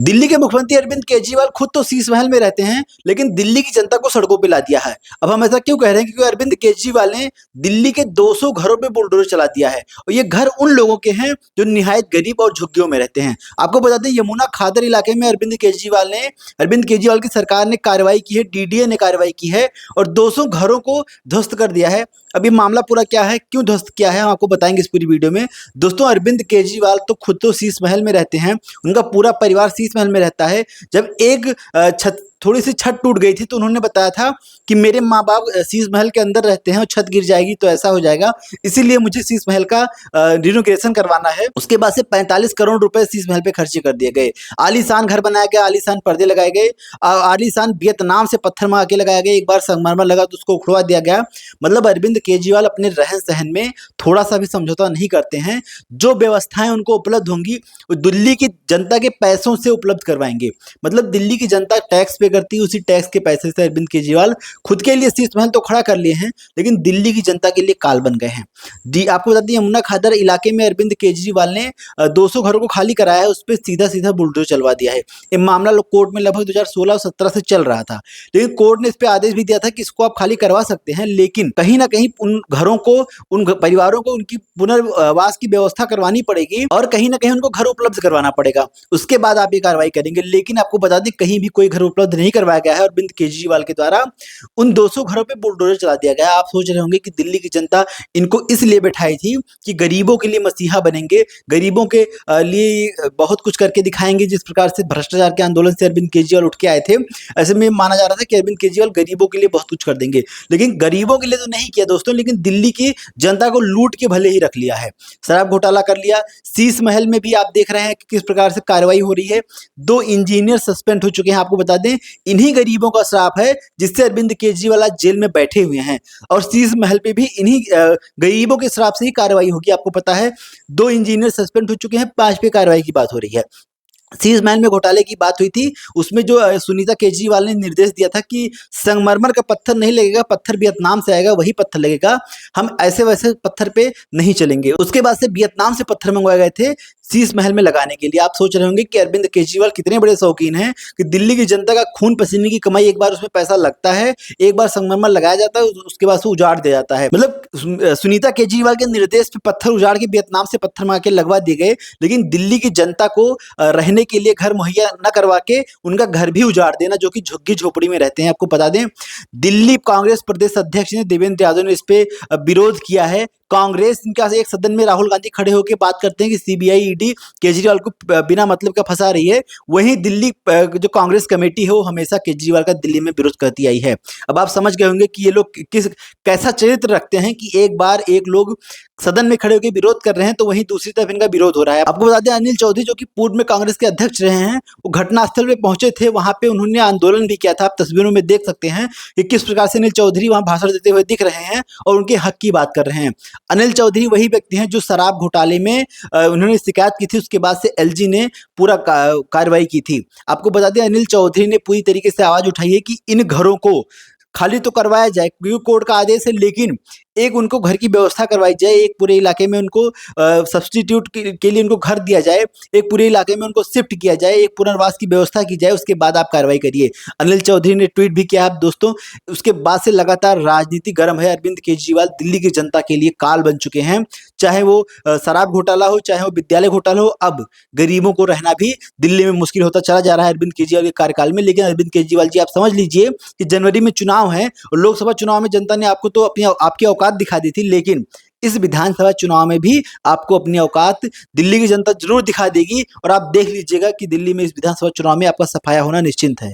दिल्ली के मुख्यमंत्री अरविंद केजरीवाल खुद तो शीश महल में रहते हैं, लेकिन दिल्ली की जनता को सड़कों पे ला दिया है। अब हम ऐसा क्यों कह रहे हैं? क्योंकि अरविंद केजरीवाल ने दिल्ली के 200 घरों पे बुलडोजर चला दिया है और ये घर उन लोगों के हैं जो निहायत गरीब और झुग्गियों में रहते हैं। आपको बता दें, यमुना खादर इलाके में अरविंद केजरीवाल की सरकार ने कार्रवाई की है, डीडीए ने कार्रवाई की है और 200 घरों को ध्वस्त कर दिया है। अब ये मामला पूरा क्या है, क्यों ध्वस्त किया है, हम आपको बताएंगे इस पूरी वीडियो में। दोस्तों, अरविंद केजरीवाल तो खुद तो शीश महल में रहते हैं, उनका पूरा परिवार शीश महल में रहता है। जब एक थोड़ी सी छत टूट गई थी तो उन्होंने बताया था कि मेरे माँ बाप शीश महल के अंदर रहते हैं और छत गिर जाएगी तो ऐसा हो जाएगा, इसीलिए मुझे शीश महल का रिनोवेशन करवाना है। उसके बाद से 45 करोड़ रुपए शीश महल पे खर्चे कर दिए गए। आलीशान घर बनाया गया, आलीशान पर्दे लगाए गए, आलीशान वियतनाम से पत्थर मंगा के लगाया गया। एक बार संगमरमर लगा तो उसको उखड़वा दिया गया। मतलब अरविंद केजरीवाल अपने रहन सहन में थोड़ा सा भी समझौता नहीं करते हैं। जो व्यवस्थाएं उनको उपलब्ध होंगी वो दिल्ली की जनता के पैसों से उपलब्ध करवाएंगे। मतलब दिल्ली की जनता टैक्स पे करती है, उसी टैक्स के पैसे से अरविंद केजरीवाल खुद के लिए शीश महल तो खड़ा कर लिए हैं, लेकिन दिल्ली की जनता के लिए काल बन गए हैं। आपको बता दें, यमुना खादर इलाके में अरविंद केजरीवाल ने 200 घरों को खाली कराया है, उस पर सीधा सीधा बुलडोजर चलवा दिया है। ये मामला कोर्ट में लगभग 2016 और 17 से चल रहा था, लेकिन कोर्ट ने इस पर आदेश भी दिया था कि इसको आप खाली करवा सकते हैं, लेकिन कहीं ना कहीं उन घरों को, उन परिवारों को उनकी पुनर्वास की व्यवस्था करवानी पड़ेगी और कहीं ना कहीं उनको घर उपलब्ध करवाना पड़ेगा। उसके बाद आप ये कार्रवाई करेंगे। लेकिन आपको बता दें, कहीं भी कोई घर उपलब्ध नहीं करवाया गया है। अरविंद केजरीवाल के द्वारा उन 200 घरों पे बुलडोजर चला दिया गया है। आप सोच रहे होंगे कि दिल्ली की जनता इनको इसलिए बैठाई थी कि गरीबों के लिए मसीहा बनेंगे, गरीबों के लिए बहुत कुछ करके दिखाएंगे। जिस प्रकार से भ्रष्टाचार के आंदोलन से अरविंद केजरीवाल उठ के आए थे, ऐसे में माना जा रहा था कि अरविंद केजरीवाल गरीबों के लिए बहुत कुछ कर देंगे, लेकिन गरीबों के लिए तो नहीं किया दोस्तों, लेकिन दिल्ली की जनता को लूट के भले ही रख लिया है। शराब घोटाला कर लिया। शीश महल में भी आप देख रहे हैं कि किस प्रकार से कार्रवाई हो रही है। 2 इंजीनियर सस्पेंड हो चुके हैं। आपको बता दें, इन्हीं गरीबों का श्राप है जिससे अरविंद केजरीवाल आज जेल में बैठे हुए हैं और शीश महल पे भी इन्हीं गरीबों के श्राप से ही कार्रवाई होगी। आपको पता है, 2 इंजीनियर सस्पेंड हो चुके हैं, 5 पे कार्रवाई की बात हो रही है। शीश महल में घोटाले की बात हुई थी, उसमें जो सुनीता केजरीवाल ने निर्देश दिया था कि संगमरमर का पत्थर नहीं लगेगा, पत्थर वियतनाम से आएगा वही पत्थर लगेगा, हम ऐसे वैसे पत्थर पे नहीं चलेंगे। उसके बाद से वियतनाम से पत्थर मंगवाए गए थे शीश महल में लगाने के लिए। आप सोच रहे होंगे कि अरविंद केजरीवाल कितने बड़े शौकीन हैं कि दिल्ली की जनता का खून पसीने की कमाई, एक बार उसमें पैसा लगता है, एक बार संगमरमर लगाया जाता है, उसके बाद से उजाड़ दिया जाता है। मतलब सुनीता केजरीवाल के निर्देश पे पत्थर उजाड़ के वियतनाम से पत्थर मंगा के लगवा दिए गए, लेकिन दिल्ली की जनता को रहने के लिए घर मुहैया न करवा के उनका घर भी उजाड़ देना, जो कि झुग्गी झोपड़ी में रहते हैं। आपको बता दें, दिल्ली कांग्रेस प्रदेश अध्यक्ष ने देवेंद्र यादव ने इस पे विरोध किया है। कांग्रेस इनका एक सदन में राहुल गांधी खड़े होकर बात करते हैं कि सीबीआई ईडी केजरीवाल को बिना मतलब का फंसा रही है। वहीं दिल्ली जो कांग्रेस कमेटी है वो हमेशा केजरीवाल का दिल्ली में विरोध करती आई है। अब आप समझ गए होंगे कि ये लोग कैसा चरित्र रखते हैं कि एक बार एक लोग सदन में खड़े होकर विरोध कर रहे हैं तो वहीं दूसरी तरफ इनका विरोध हो रहा है। आपको बता दें, अनिल चौधरी जो कि पूर्व में कांग्रेस के अध्यक्ष रहे हैं, वो घटनास्थल पे पहुंचे थे। वहां पे उन्होंने आंदोलन भी किया था। आप तस्वीरों में देख सकते हैं कि किस प्रकार से अनिल चौधरी वहां भाषण देते हुए दिख रहे हैं और उनके हक की बात कर रहे हैं। अनिल चौधरी वही व्यक्ति हैं जो शराब घोटाले में उन्होंने शिकायत की थी, उसके बाद से एलजी ने पूरा कार्रवाई की थी। आपको बता दें, अनिल चौधरी ने पूरी तरीके से आवाज उठाई है कि इन घरों को खाली तो करवाया जाए, क्योंकि कोर्ट का आदेश है, लेकिन एक उनको घर की व्यवस्था करवाई जाए, एक पूरे इलाके में उनको सब्स्टिट्यूट के लिए उनको घर दिया जाए, एक पूरे इलाके में उनको शिफ्ट किया जाए, एक पुनर्वास की व्यवस्था की जाए, उसके बाद आप कार्रवाई करिए। अनिल चौधरी ने ट्वीट भी किया। आप दोस्तों, उसके बाद से लगातार राजनीति गर्म है। अरविंद केजरीवाल दिल्ली की जनता के लिए काल बन चुके हैं, चाहे वो शराब घोटाला हो, चाहे वो विद्यालय घोटाला हो। अब गरीबों को रहना भी दिल्ली में मुश्किल होता चला जा रहा है अरविंद केजरीवाल के कार्यकाल में। लेकिन अरविंद केजरीवाल जी, आप समझ लीजिए कि जनवरी में चुनाव है और लोकसभा चुनाव में जनता ने आपको तो आपकी औकात दिखा दी थी, लेकिन इस विधानसभा चुनाव में भी आपको अपनी औकात दिल्ली की जनता जरूर दिखा देगी और आप देख लीजिएगा कि दिल्ली में इस विधानसभा चुनाव में आपका सफाया होना निश्चिंत है।